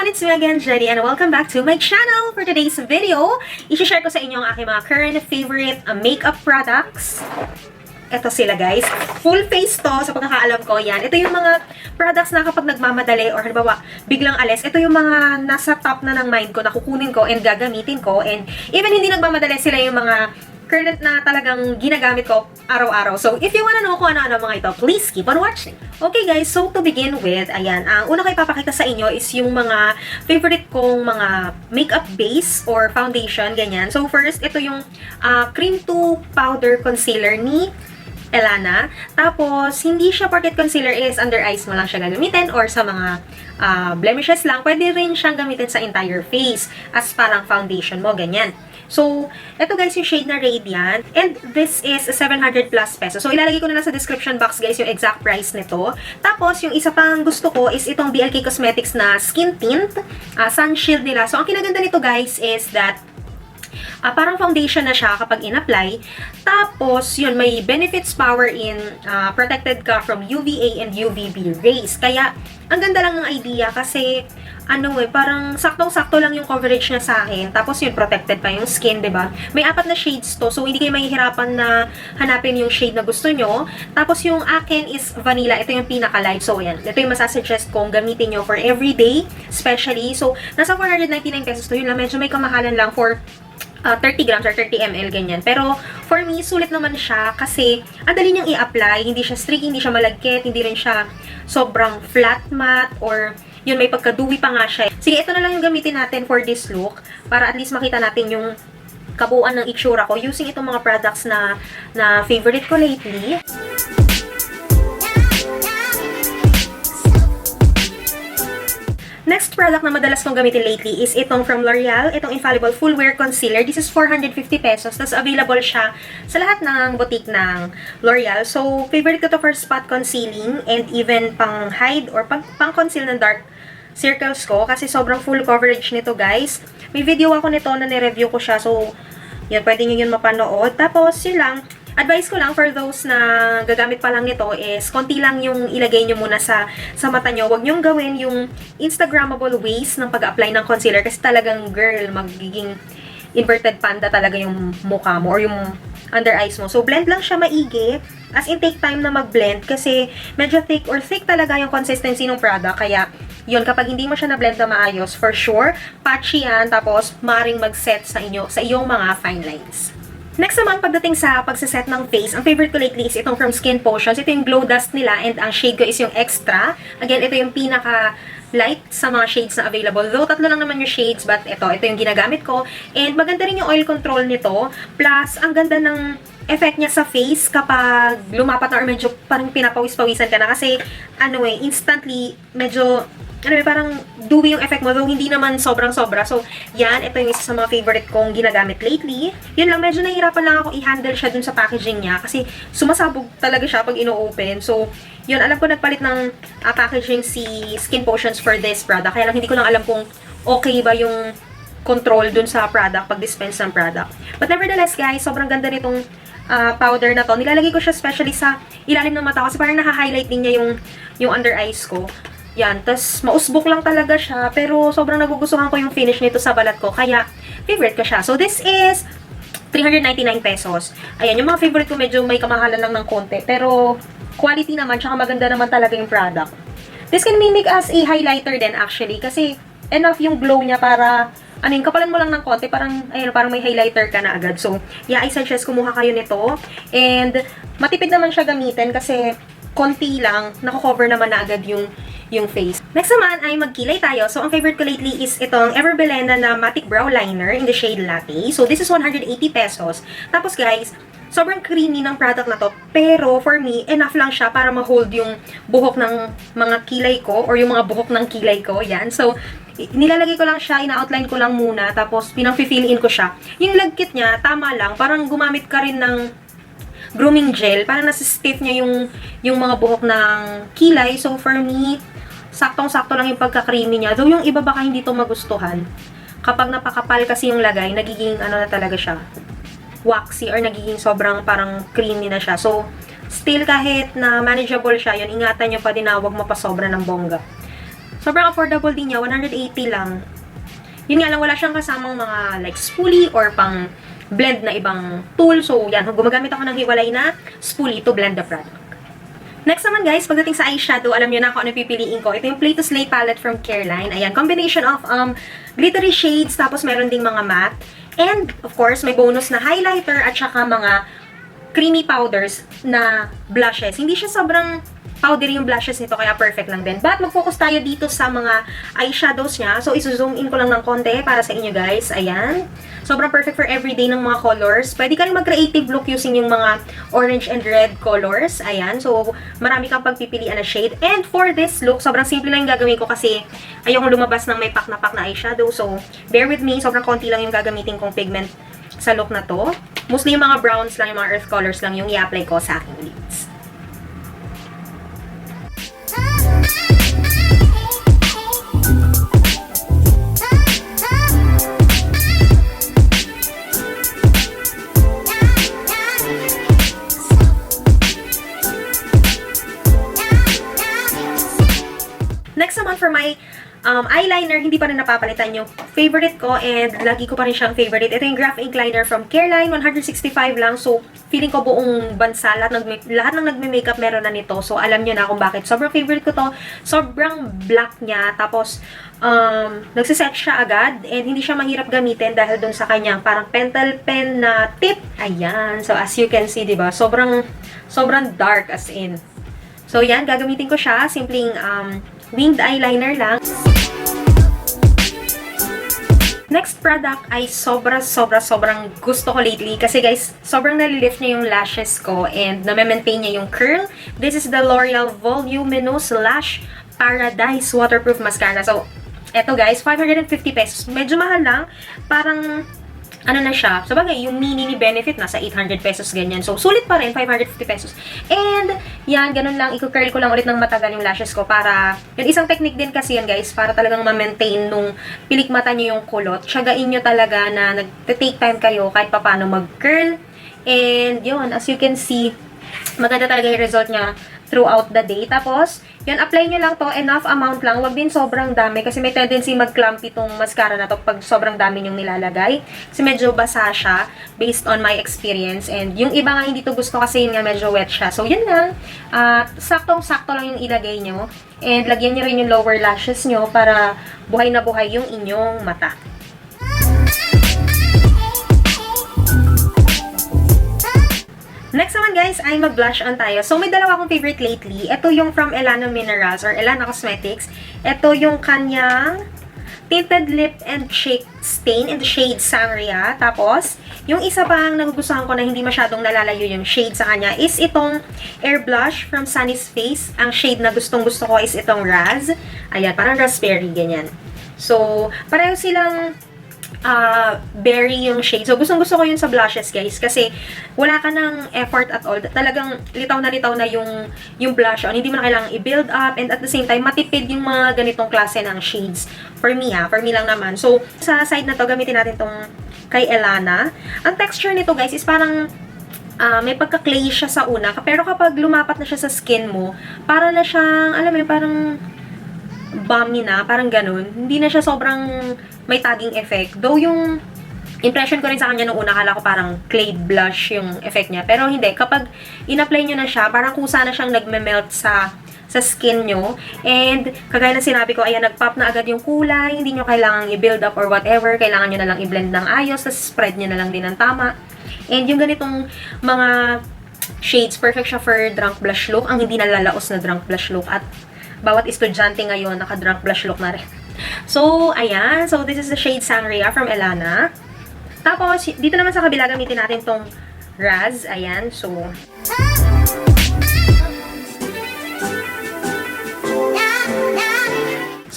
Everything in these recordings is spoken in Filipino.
everyone, it's me again, Jedi, and welcome back to my channel. For today's video, i-share ko sa inyo ang aking mga current favorite makeup products. Ito sila guys. Full face to, sa pagkakaalam ko, yan. Ito yung mga products na kapag nagmamadali or halimbawa, biglang alis, ito yung mga nasa top na ng mind ko na kukunin ko and gagamitin ko. And even hindi nagmamadali, sila yung mga current na talagang ginagamit ko araw-araw. So, if you wanna know kung ano-ano mga ito, please keep on watching. Okay guys, so to begin with, ayan, ang una ko ipapakita sa inyo is yung mga favorite kong mga makeup base or foundation, ganyan. So, first, ito yung cream to powder concealer ni Ellana. Tapos, hindi siya porket concealer is under eyes mo lang siya gagamitin or sa mga blemishes lang. Pwede rin siyang gamitin sa entire face as parang foundation mo, ganyan. So, ito guys yung shade na Radiant. And this is 700 plus pesos. So, ilalagay ko na lang sa description box guys yung exact price nito. Tapos, yung isa pang gusto ko is itong BLK Cosmetics na Skin Tint. Sun Shield nila. So, ang kinaganda nito guys is that parang foundation na siya kapag in-apply. Tapos, yun, may benefits power in protected ka from UVA and UVB rays. Kaya, ang ganda lang ng idea kasi, parang saktong-sakto lang yung coverage niya sa akin. Tapos, yun, protected pa yung skin, diba? May 4 na shades to, so hindi kayo mahihirapan na hanapin yung shade na gusto nyo. Tapos, yung akin is vanilla. Ito yung pinaka-light. So, ayan. Ito yung masasuggest kong gamitin nyo for everyday, especially. So, nasa 499 pesos to. Yun lang, medyo may kamahalan lang for 30 grams or 30 ml, ganyan. Pero, for me, sulit naman siya kasi ang dali niyang i-apply. Hindi siya streaky, hindi siya malagkit, hindi rin siya sobrang flat matte or yun, may pagka-dewy pa nga siya. Sige, ito na lang yung gamitin natin for this look para at least makita natin yung kabuuan ng itsura ko using itong mga products na favorite ko lately. Next product na madalas kong gamitin lately is itong from Loreal, itong Infallible Full Wear Concealer. This is 450 pesos. Tapos available siya sa lahat ng boutique ng Loreal. So, favorite ko to for spot concealing and even pang hide or pang conceal ng dark circles ko kasi sobrang full coverage nito guys. May video ako nito na nireview ko siya. So, yun, pwede nyo yun mapanood. Tapos, yun lang. Advice ko lang for those na gagamit pa lang nito is konti lang yung ilagay nyo muna sa mata nyo. Huwag nyong gawin yung Instagrammable ways ng pag-apply ng concealer kasi talagang girl, magiging inverted panda talaga yung mukha mo or yung under eyes mo. So, blend lang siya maigi. As in, take time na mag-blend kasi medyo thick or thick talaga yung consistency ng product. Kaya, yun, kapag hindi mo siya na-blend na maayos, for sure, patchy yan. Tapos, maring mag-set sa iyong mga fine lines. Next naman, pagdating sa pagsaset ng face, ang favorite ko lately is itong from SkinPotions. Ito yung Glowdust nila and ang shade ko is yung Extra. Again, ito yung pinaka-light sa mga shades na available. Though, 3 lang naman yung shades, but ito yung ginagamit ko. And maganda rin yung oil control nito. Plus, ang ganda ng effect niya sa face kapag lumapat na or medyo parang pinapawis-pawisan ka na. Kasi, instantly, medyo parang dewy yung effect mo, though hindi naman sobrang-sobra. So, yan, ito yung isa sa mga favorite kong ginagamit lately. Yun lang, medyo nahihirapan lang ako i-handle siya dun sa packaging niya kasi sumasabog talaga siya pag ino-open. So, yun, alam ko nagpalit ng packaging si SkinPotions for this product. Kaya lang, hindi ko lang alam kung okay ba yung control dun sa product, pag-dispense ng product. But nevertheless, guys, sobrang ganda nitong powder na to. Nilalagay ko siya especially sa ilalim ng mata ko kasi parang naka-highlight din niya yung under eyes ko. Yan, tas mausbok lang talaga siya, pero sobrang nagugustuhan ko yung finish nito sa balat ko, kaya favorite ko siya. So, this is 399 pesos. Ayan, yung mga favorite ko medyo may kamahalan lang ng konti, pero quality naman, tsaka maganda naman talaga yung product. This can mimic as a highlighter din actually, kasi enough yung glow niya para, kapalan mo lang ng konti, parang may highlighter ka na agad. So, yeah, I suggest kumuha kayo nito. And, matipid naman siya gamitin kasi konti lang, nako-cover naman na agad yung face. Next naman ay magkilay tayo. So, ang favorite ko lately is itong Bilena na Matic Brow Liner in the shade Latte. So, this is 180 pesos. Tapos guys, sobrang creamy ng product na to. Pero, for me, enough lang siya para ma-hold yung buhok ng mga kilay ko or yung mga buhok ng kilay ko. Yan. So, nilalagay ko lang siya, ina-outline ko lang muna, tapos pinang-fill in ko siya. Yung lagkit niya, tama lang. Parang gumamit ka rin ng grooming gel. Parang nasa-stiff niya yung mga buhok ng kilay. So, for me, saktong-sakto lang yung pagka-creamy niya. Though yung iba baka hindi to magustuhan. Kapag napakapal kasi yung lagay, nagiging na talaga siya, waxy or nagiging sobrang parang creamy na siya. So, still kahit na manageable siya, yun, ingatan nyo pa din na huwag mapasobra ng bongga. Sobrang affordable din niya, 180 lang. Yun nga lang, wala siyang kasamang mga like spoolie or pang blend na ibang tool. So, yan, gumagamit ako ng hiwalay na spoolie to blend the product. Next naman guys, pagdating sa eyeshadow, alam nyo na kung ano pipiliin ko. Ito yung Play to Slay palette from Careline. Ayan, combination of glittery shades, tapos meron ding mga matte. And, of course, may bonus na highlighter at saka mga creamy powders na blushes. Hindi siya sobrang powdery yung blushes nito, kaya perfect lang din. But, mag-focus tayo dito sa mga eyeshadows niya. So, iso-zoom in ko lang ng konti para sa inyo guys. Ayan. Sobrang perfect for everyday ng mga colors. Pwede ka rin mag-creative look using yung mga orange and red colors. Ayan. So, marami kang pagpipilian na shade. And for this look, sobrang simple lang yung gagawin ko kasi ayokong lumabas ng may pak na eyeshadow. So, bear with me. Sobrang konti lang yung gagamitin kong pigment sa look na to. Mostly yung mga browns lang, yung mga earth colors lang yung i-apply ko sa aking lids. Next naman for my eyeliner, hindi pa rin napapalitan yung favorite ko and lagi ko pa rin siyang favorite. Ito yung Graph Ink Liner from Careline, 165 lang. So, feeling ko buong bansa, lahat ng nagme-makeup meron na nito. So, alam nyo na kung bakit. Sobrang favorite ko to. Sobrang black niya. Tapos, nagsiset siya agad and hindi siya mahirap gamitin dahil dun sa kanyang parang pentel pen na tip. Ayan. So, as you can see, diba? Sobrang dark as in. So, yan. Gagamitin ko siya. Simpleng, winged eyeliner lang. Next product ay sobrang gusto ko lately. Kasi guys, sobrang nalilift niya yung lashes ko and na-maintain niya yung curl. This is the L'Oreal Voluminous Lash Paradise Waterproof Mascara. So, eto guys, 550 pesos. Medyo mahal lang. Parang ano na siya, sabagay, yung mini ni Benefit nasa 800 pesos ganyan. So, sulit pa rin, 550 pesos. And, yan, ganun lang, i-curl ko lang ulit ng matagal yung lashes ko para, yun, isang technique din kasi yan, guys, para talagang ma-maintain nung pilikmata nyo yung kulot. Tiyagain nyo talaga na nag-take time kayo kahit paano mag-curl. And, yun, as you can see, maganda talaga yung result niya throughout the day. Tapos, yun, apply nyo lang to, enough amount lang. Wag din sobrang dami kasi may tendency mag-clumpy itong mascara na to pag sobrang dami yung nilalagay. Kasi medyo basa siya based on my experience. And yung iba nga hindi to gusto kasi yun nga medyo wet siya. So, yun lang. Saktong-sakto lang yung ilagay nyo. And lagyan nyo rin yung lower lashes nyo para buhay na buhay yung inyong mata. Next naman guys, ay mag-blush on tayo. So, may dalawa akong favorite lately. Ito yung from Ellana Minerals or Ellana Cosmetics. Ito yung kanyang Tinted Lip and Cheek Stain in the shade Sangria. Tapos, yung isa pang nagugustuhan ko na hindi masyadong nalalayo yung shade sa kanya is itong Air Blush from Sunnies Face. Ang shade na gustong-gusto ko is itong Razz. Ayan, parang raspberry, ganyan. So, pareho silang berry yung shade. So, gustong-gusto ko yun sa blushes, guys. Kasi, wala ka ng effort at all. Talagang litaw na yung blush on. Hindi mo na kailangang i-build up. And at the same time, matipid yung mga ganitong klase ng shades. For me, For me lang naman. So, sa side na to, gamitin natin tong kay Ellana. Ang texture nito, guys, is parang may pagka-clay siya sa una. Pero kapag lumapat na siya sa skin mo, para na siyang, alam mo, parang balmy na, parang ganun. Hindi na siya sobrang may tagging effect. Though yung impression ko rin sa kanya nung una, akala ko parang clay blush yung effect niya. Pero hindi. Kapag in-apply nyo na siya, parang kusa na siyang nagme-melt sa skin nyo. And, kagaya na sinabi ko, ayan, nag-pop na agad yung kulay. Hindi nyo kailangang i-build up or whatever. Kailangan nyo na lang i-blend ng ayos. Tapos spread nyo na lang din ng tama. And yung ganitong mga shades, perfect siya for drunk blush look. Ang hindi nalalaos na drunk blush look. At bawat estudyante ngayon, naka-drunk blush look na rin. So, ayan. So, this is the shade Sangria from Ellana. Tapos, dito naman sa kabila, gamitin natin tong Razz. Ayan. So,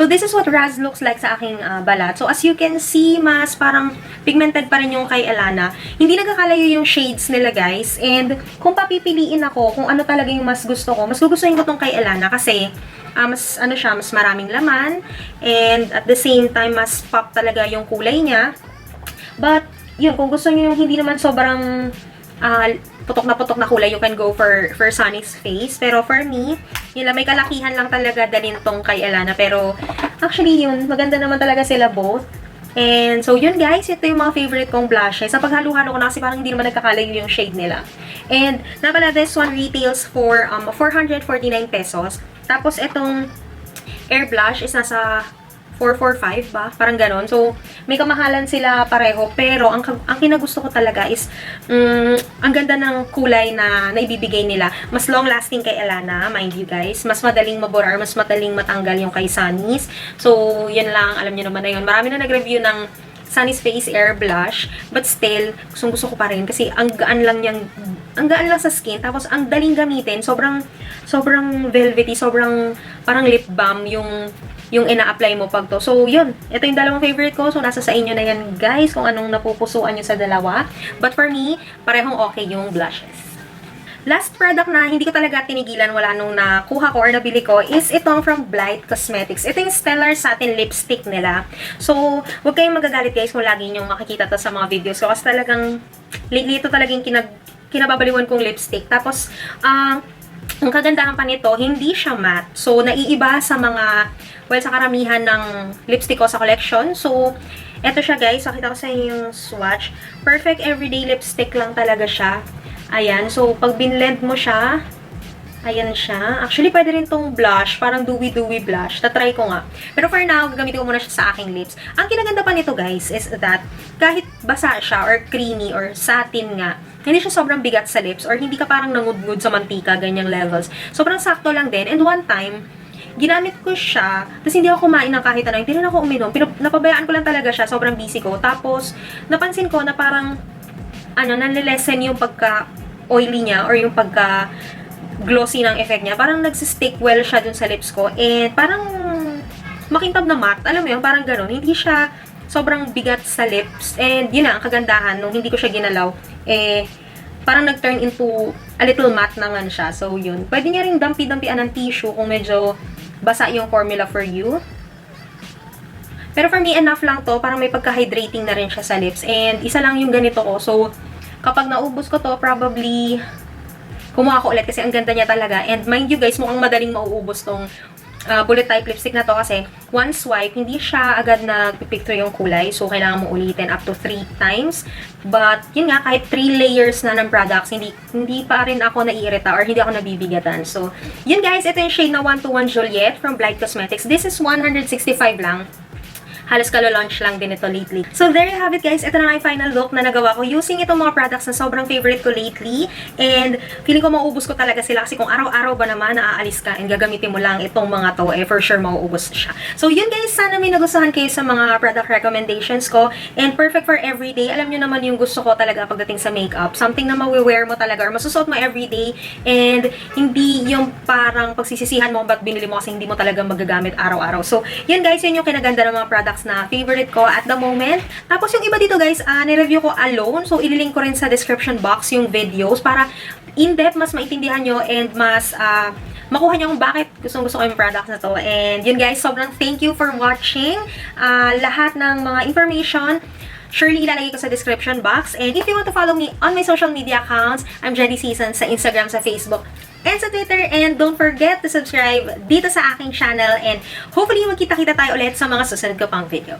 this is what Razz looks like sa aking balat. So, as you can see, mas parang pigmented pa rin yung kay Ellana. Hindi nagkakalayo yung shades nila, guys. And, kung papipiliin ako kung ano talaga yung mas gusto ko, mas gugustuhin ko tong kay Ellana kasi mas mas maraming laman. And, at the same time, mas pop talaga yung kulay niya. But, yun, kung gusto niyo yung hindi naman sobrang putok na kulay, you can go for Sunny's face. Pero for me, yun lang, may kalakihan lang talaga dalhin tong kay Ellana. Pero, actually yun, maganda naman talaga sila both. And so, yun guys, ito yung mga favorite kong blushes. Sa paghalo-halo ko na kasi parang hindi naman nagkakalayo yung shade nila. And, napala this one retails for 449 pesos. Tapos, itong air blush is nasa 445 ba? Parang ganon. So, may kamahalan sila pareho. Pero, ang kinagusto ko talaga is, ang ganda ng kulay na naibibigay nila. Mas long-lasting kay Ellana, mind you guys. Mas madaling mabura, mas madaling matanggal yung kay Sunnies. So, yun lang. Alam niyo naman na yun. Marami na nag-review ng Sunny's Face Air Blush. But still, gusto ko pa rin. Kasi, ang gaan lang sa skin. Tapos, ang daling gamitin. Sobrang velvety. Sobrang parang lip balm yung ina-apply mo pag to. So, yun. Ito yung dalawang favorite ko. So, nasa sa inyo na yan, guys, kung anong napupusuan nyo sa dalawa. But for me, parehong okay yung blushes. Last product na hindi ko talaga tinigilan wala nung nakuha ko or nabili ko is itong from Blythe Cosmetics. Ito yung Stellar Satin Lipstick nila. So, huwag kayong magagalit, guys, kung lagi nyo makikita to sa mga videos ko. Kasi talagang, lately ito talagang kinababaliwan kong lipstick. Tapos, ang kagandahan pa nito, hindi siya matte. So, naiiba sa sa karamihan ng lipstick ko sa collection. So, eto siya guys. Pakita ko sa inyo yung swatch. Perfect everyday lipstick lang talaga siya. Ayan. So, pag binlend mo siya, ayan siya. Actually, pwede rin tong blush. Parang dewy blush. Tatry ko nga. Pero for now, gagamitin ko muna siya sa aking lips. Ang kinaganda pa nito guys is that kahit basa siya or creamy or satin nga, hindi siya sobrang bigat sa lips or hindi ka parang nangudngud sa mantika, ganyang levels. Sobrang sakto lang din. And one time, ginamit ko siya, tapos hindi ako kumain ng kahit ano, hindi rin ako uminom, napabayaan ko lang talaga siya, sobrang busy ko. Tapos, napansin ko na parang, nanlilesen yung pagka-oily niya, or yung pagka-glossy ng effect niya. Parang nagsistick well siya dun sa lips ko, and parang makintab na matte, alam mo yun, parang ganun. Hindi siya sobrang bigat sa lips, and yun na, ang kagandahan, nung hindi ko siya ginalaw, parang nag-turn into a little matte naman siya. So, yun. Pwede niya rin dampi-dampian ng tissue kung medyo basa yung formula for you. Pero for me, enough lang to. Parang may pagka-hydrating na rin siya sa lips. And isa lang yung ganito ko. So, kapag naubos ko to, probably kumuha ko ulit kasi ang ganda niya talaga. And mind you guys, mukhang madaling mauubos tong bullet type lipstick na to kasi one swipe, hindi siya agad nagpipicture yung kulay. So, kailangan mo ulitin up to 3 times. But, yun nga, kahit 3 layers na ng products, hindi pa rin ako naiirita or hindi ako nabibigatan. So, yun guys, ito yung shade na 121 Juliet from Blythe Cosmetics. This is 165 lang. Halos kalo-launch lang din ito lately. So, there you have it guys. Ito na nga yung final look na nagawa ko using itong mga products na sobrang favorite ko lately. And, feeling ko mauubos ko talaga sila kasi kung araw-araw ba naman naaalis ka and gagamitin mo lang itong mga to, for sure mauubos siya. So, yun guys. Sana may nagustuhan kayo sa mga product recommendations ko. And, perfect for everyday. Alam nyo naman yung gusto ko talaga pagdating sa makeup. Something na mawi-wear mo talaga or masusuot mo everyday. And, hindi yung parang pagsisisihan mo ba't binili mo kasi hindi mo talaga magagamit araw-araw. So, yun guys. Yun yung kinaganda ng mga products na favorite ko at the moment. Tapos yung iba dito guys, nireview ko alone. So, ililink ko rin sa description box yung videos para in-depth mas maintindihan nyo and mas makuha nyo kung bakit gustong-gusto ko yung products na to. And yun guys, sobrang thank you for watching. Lahat ng mga information, surely ilalagay ko sa description box. And if you want to follow me on my social media accounts, I'm Jedi Sison sa Instagram, sa Facebook, and sa Twitter. And don't forget to subscribe dito sa aking channel. And hopefully magkita-kita tayo ulit sa mga susunod ko pang video.